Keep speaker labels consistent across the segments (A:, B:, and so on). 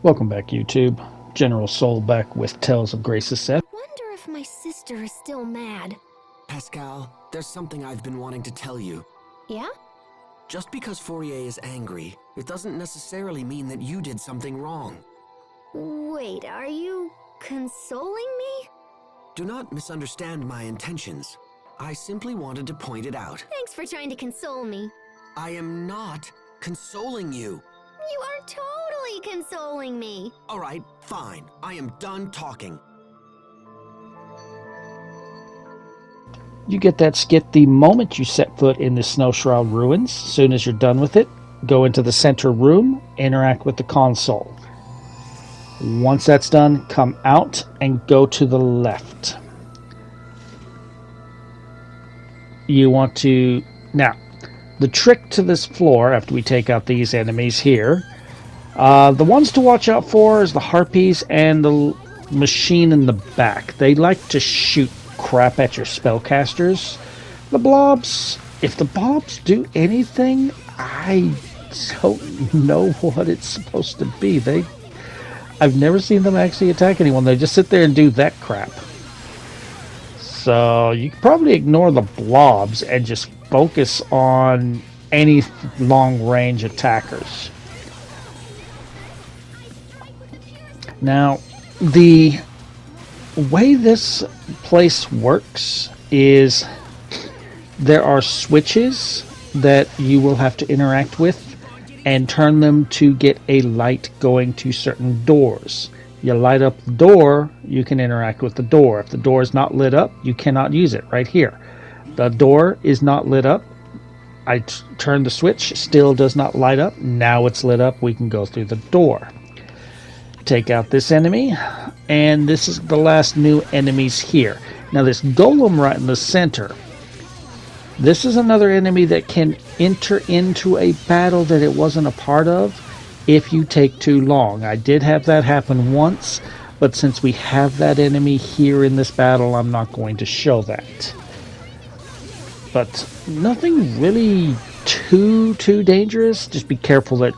A: Welcome back, YouTube. General Soul back with Tales of Grace's Seth.
B: Wonder if my sister is still mad.
C: Pascal, there's something I've been wanting to tell you.
B: Yeah?
C: Just because Fourier is angry, it doesn't necessarily mean that you did something wrong.
B: Wait, are you consoling me?
C: Do not misunderstand my intentions. I simply wanted to point it out.
B: Thanks for trying to console me.
C: I am not consoling you.
B: You are totally consoling me.
C: All right, fine. I am done talking.
A: You get that skit the moment you set foot in the Snowshroud ruins. As soon as you're done with it, go into the center room, interact with the console. Once that's done, come out and go to the left. You want to... Now, the trick to this floor, after we take out these enemies here, the ones to watch out for is the harpies and the machine in the back. They like to shoot crap at your spellcasters. The blobs, if the blobs do anything, I don't know what it's supposed to be. I've never seen them actually attack anyone. They just sit there and do that crap. So you can probably ignore the blobs and just focus on any long-range attackers. Now, the way this place works is there are switches that you will have to interact with and turn them to get a light going to certain doors. You light up the door, you can interact with the door. If the door is not lit up, you cannot use it right here. The door is not lit up. I turn the switch, still does not light up. Now it's lit up, we can go through the door. Take out this enemy, and this is the last new enemies here. Now this golem right in the center, this is another enemy that can enter into a battle that it wasn't a part of if you take too long. I did have that happen once, but since we have that enemy here in this battle, I'm not going to show that. But nothing really too dangerous. Just be careful that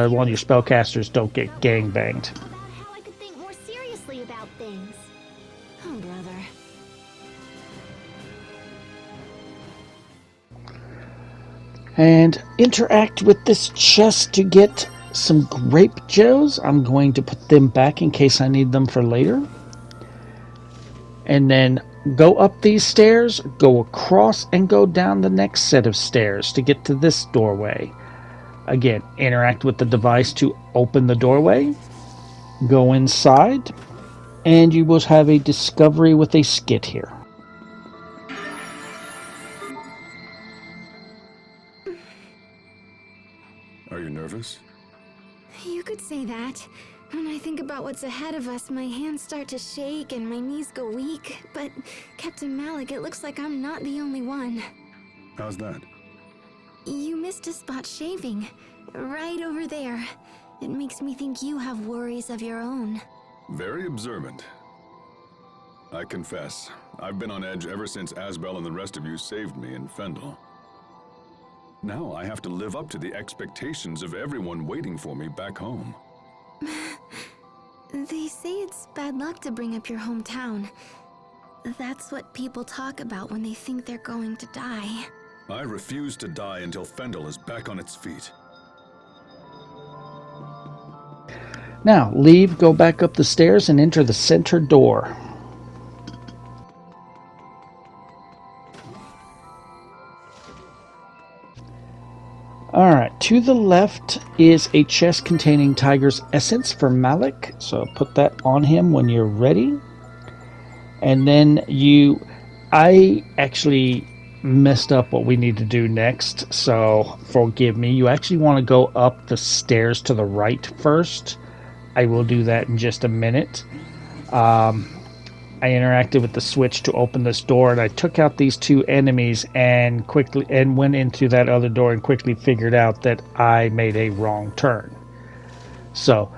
A: one of your spellcasters don't get gangbanged.
B: How I could think more seriously about things. Oh, brother.
A: And interact with this chest to get some grape gems. I'm going to put them back in case I need them for later. And then go up these stairs, go across, and go down the next set of stairs to get to this doorway. Again, interact with the device to open the doorway. Go inside, and you will have a discovery with a skit here.
D: Are you nervous?
B: You could say that. When I think about what's ahead of us, my hands start to shake and my knees go weak. But, Captain Malik, it looks like I'm not the only one.
D: How's that?
B: You missed a spot shaving. Right over there. It makes me think you have worries of your own.
D: Very observant. I confess, I've been on edge ever since Asbel and the rest of you saved me in Fendel. Now I have to live up to the expectations of everyone waiting for me back home.
B: They say it's bad luck to bring up your hometown. That's what people talk about when they think they're going to die.
D: I refuse to die until Fendel is back on its feet.
A: Now, leave, go back up the stairs, and enter the center door. Alright, to the left is a chest containing Tiger's Essence for Malik, so put that on him when you're ready. And then I actually messed up what we need to do next, so forgive me. You actually want to go up the stairs to the right first. I will do that in just a minute. I interacted with the switch to open this door, and I took out these two enemies and went into that other door and quickly figured out that I made a wrong turn. So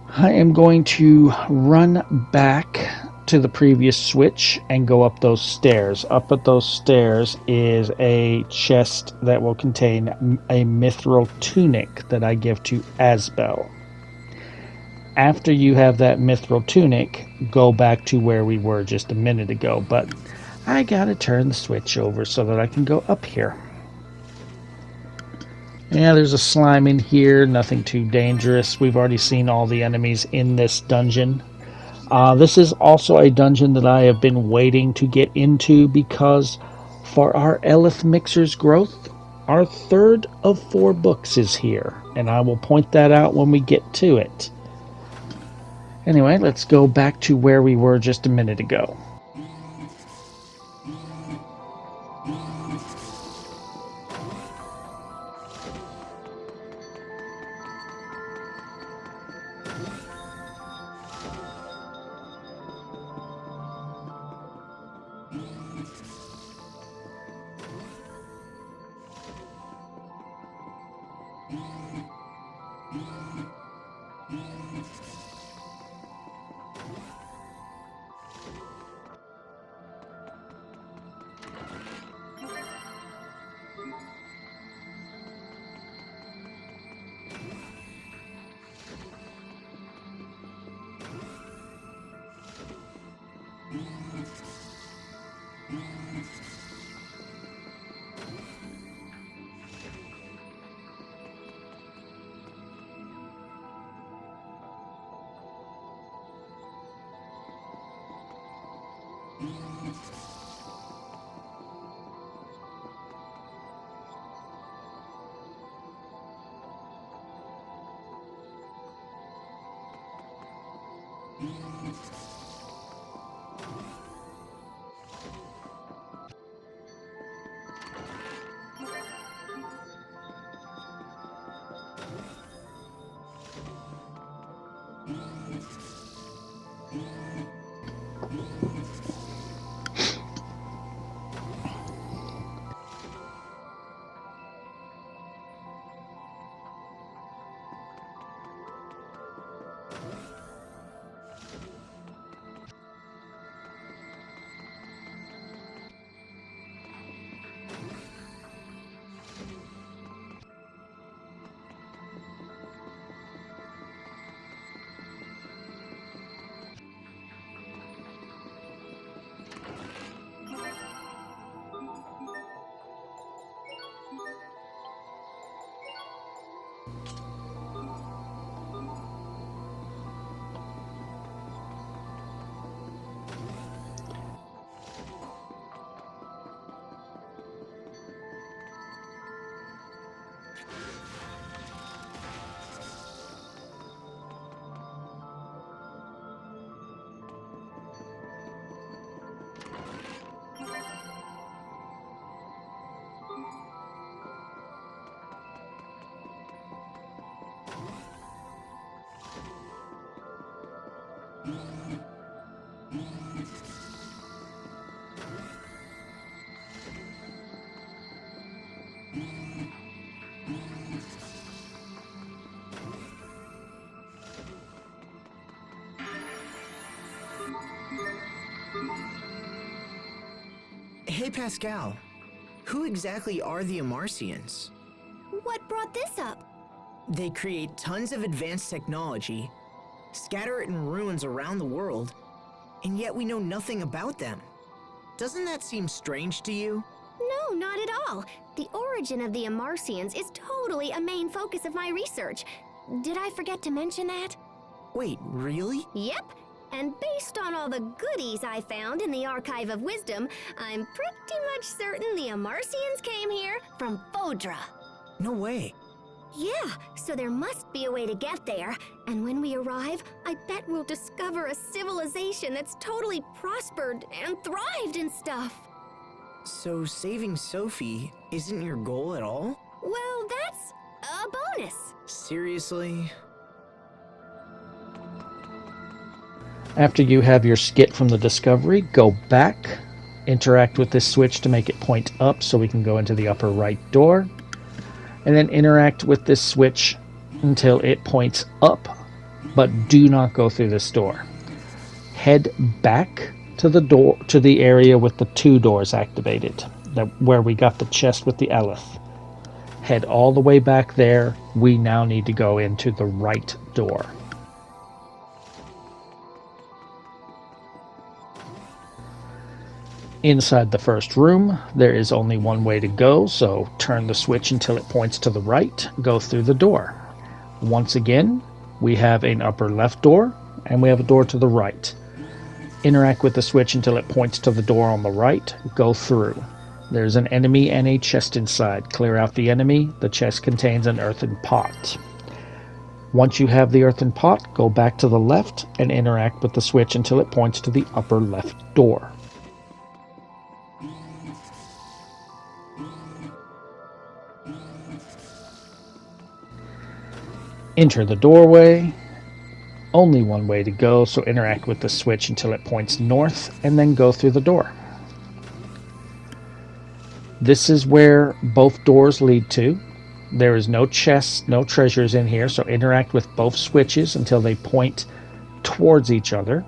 A: I am going to run back to the previous switch and go up those stairs. Up at those stairs is a chest that will contain a mithril tunic that I give to Asbel. after you have that mithril tunic, go back to where we were just a minute ago. But I gotta turn the switch over so that I can go up here. Yeah, there's a slime in here, nothing too dangerous. We've already seen all the enemies in this dungeon. This is also a dungeon that I have been waiting to get into because for our Elith Mixer's growth, our third of 4 books is here, and I will point that out when we get to it. Anyway, let's go back to where we were just a minute ago.
E: Hey, Pascal. Who exactly are the Amarcians?
B: What brought this up?
E: They create tons of advanced technology, scatter it in ruins around the world, and yet we know nothing about them. Doesn't that seem strange to you?
F: No, not at all. The origin of the Amarcians is totally a main focus of my research. Did I forget to mention that?
E: Wait, really?
F: Yep. And based on all the goodies I found in the Archive of Wisdom, I'm pretty much certain the Amarcians came here from Phodra.
E: No way.
F: Yeah, so there must be a way to get there. And when we arrive, I bet we'll discover a civilization that's totally prospered and thrived and stuff.
E: So saving Sophie isn't your goal at all?
F: Well, that's a bonus.
E: Seriously?
A: After you have your skit from the discovery, go back, interact with this switch to make it point up so we can go into the upper right door, and then interact with this switch until it points up, but do not go through this door. Head back to the door, to the area with the 2 doors activated, where we got the chest with the Elith. Head all the way back there. We now need to go into the right door. Inside the first room, there is only one way to go, so turn the switch until it points to the right, go through the door. Once again, we have an upper left door, and we have a door to the right. Interact with the switch until it points to the door on the right, go through. There's an enemy and a chest inside. Clear out the enemy. The chest contains an earthen pot. Once you have the earthen pot, go back to the left and interact with the switch until it points to the upper left door. Enter the doorway. Only one way to go, so interact with the switch until it points north and then go through the door. This is where both doors lead to. There is no chests, no treasures in here, so interact with both switches until they point towards each other.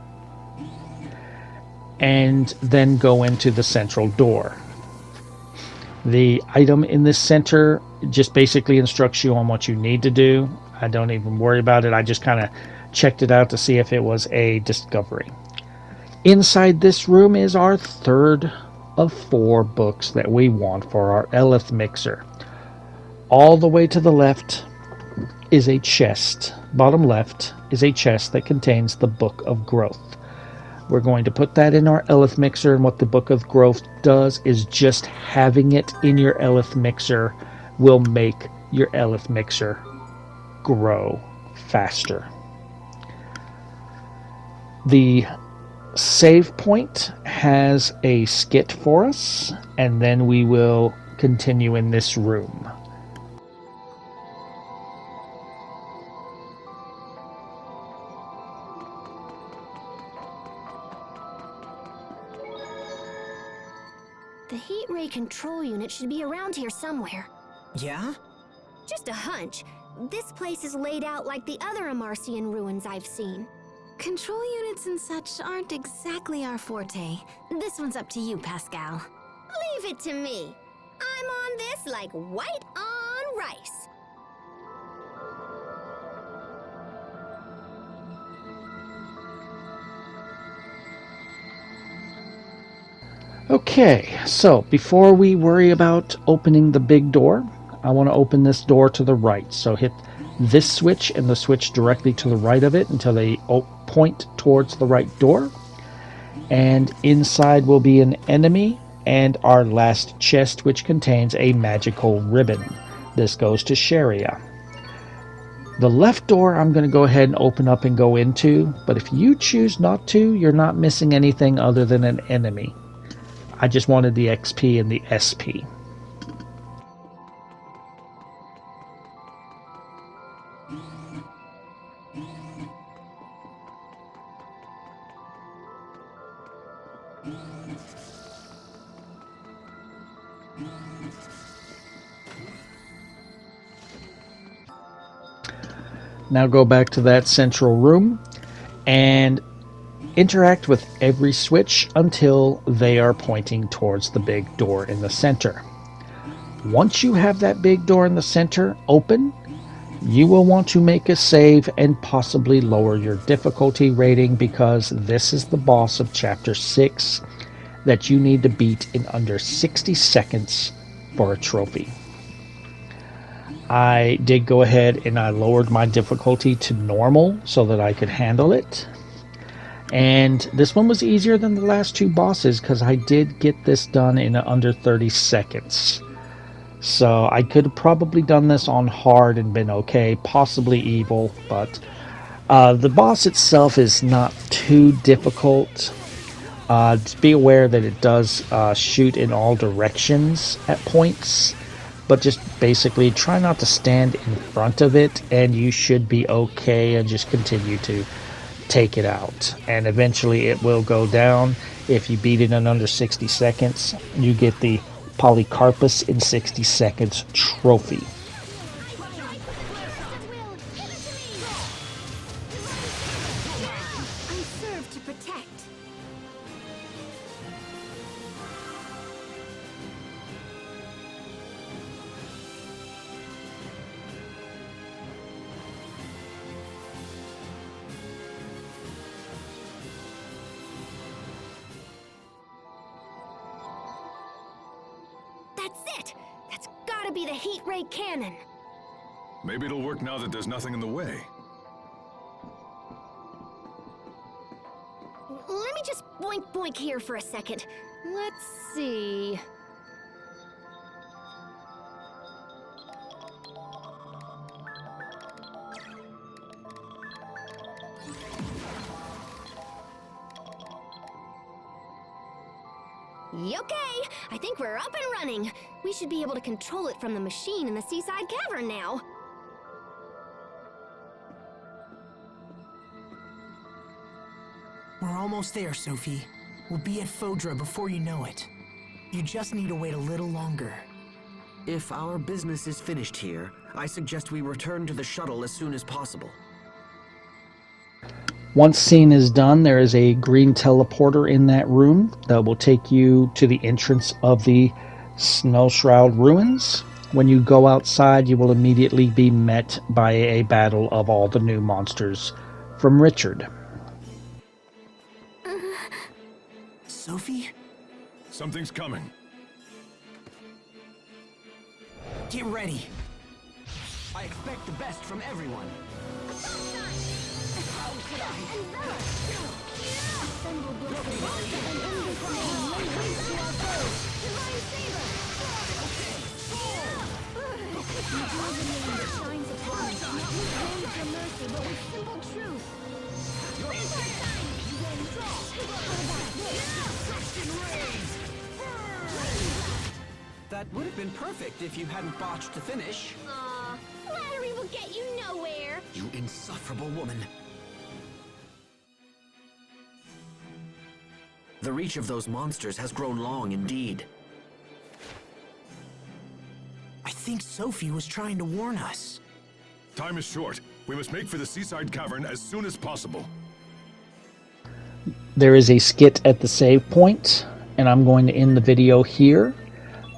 A: And then go into the central door. The item in this center just basically instructs you on what you need to do. I don't even worry about it. I just kind of checked it out to see if it was a discovery. Inside this room is our third of 4 books that we want for our Eleth mixer. All the way to the left is a chest. Bottom left is a chest that contains the Book of Growth. We're going to put that in our Eleth mixer, and what the Book of Growth does is just having it in your Eleth mixer will make your Eleth mixer grow faster. The save point has a skit for us, and then we will continue in this room.
F: The heat ray control unit should be around here somewhere.
E: Yeah?
F: Just a hunch. This place is laid out like the other Amarcian ruins I've seen.
B: Control units and such aren't exactly our forte. This one's up to you, Pascal.
F: Leave it to me. I'm on this like white on rice.
A: Okay, so before we worry about opening the big door, I want to open this door to the right. So hit this switch and the switch directly to the right of it until they point towards the right door. And inside will be an enemy and our last chest, which contains a magical ribbon. This goes to Sharia. The left door I'm going to go ahead and open up and go into, but if you choose not to, you're not missing anything other than an enemy. I just wanted the XP and the SP. Now go back to that central room and interact with every switch until they are pointing towards the big door in the center. Once you have that big door in the center open, you will want to make a save and possibly lower your difficulty rating, because this is the boss of Chapter 6 that you need to beat in under 60 seconds for a trophy. I did go ahead and I lowered my difficulty to normal so that I could handle it. And this one was easier than the last 2 bosses because I did get this done in under 30 seconds. So I could have probably done this on hard and been okay, possibly evil, but the boss itself is not too difficult. Just be aware that it does shoot in all directions at points, but just basically try not to stand in front of it and you should be okay, and just continue to take it out, and eventually it will go down. If you beat it in under 60 seconds, you get the Polycarpus in 60 seconds trophy.
F: I serve to protect. That's it! That's gotta be the heat ray cannon.
D: Maybe it'll work now that there's nothing in the way.
F: Let me just boink boink here for a second. Let's see. Okay, I think we're up and running. We should be able to control it from the machine in the seaside cavern now.
E: We're almost there, Sophie. We'll be at Fodra before you know it. You just need to wait a little longer.
C: If our business is finished here, I suggest we return to the shuttle as soon as possible.
A: Once scene is done, there is a green teleporter in that room that will take you to the entrance of the Snowshroud ruins. When you go outside, you will immediately be met by a battle of all the new monsters from Richard.
E: Sophie?
D: Something's coming.
E: Get ready.
C: I expect the best from everyone. That would have been perfect if you hadn't botched the finish.
F: Aw, flattery will get you nowhere.
C: You insufferable woman. The reach of those monsters has grown long indeed.
E: I think Sophie was trying to warn us.
D: Time is short. We must make for the seaside cavern as soon as possible.
A: There is a skit at the save point, and I'm going to end the video here.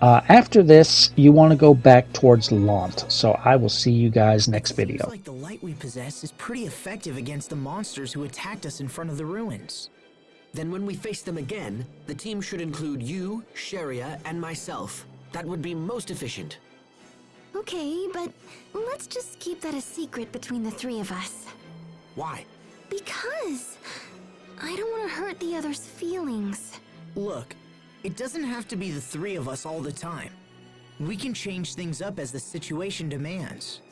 A: After this, you want to go back towards Lant, so I will see you guys next video.
E: Seems like the light we possess is pretty effective against the monsters who attacked us in front of the ruins.
C: Then when we face them again, the team should include you, Sharia, and myself. That would be most efficient.
B: Okay, but let's just keep that a secret between the three of us.
C: Why?
B: Because I don't want to hurt the others' feelings.
E: Look, it doesn't have to be the three of us all the time. We can change things up as the situation demands.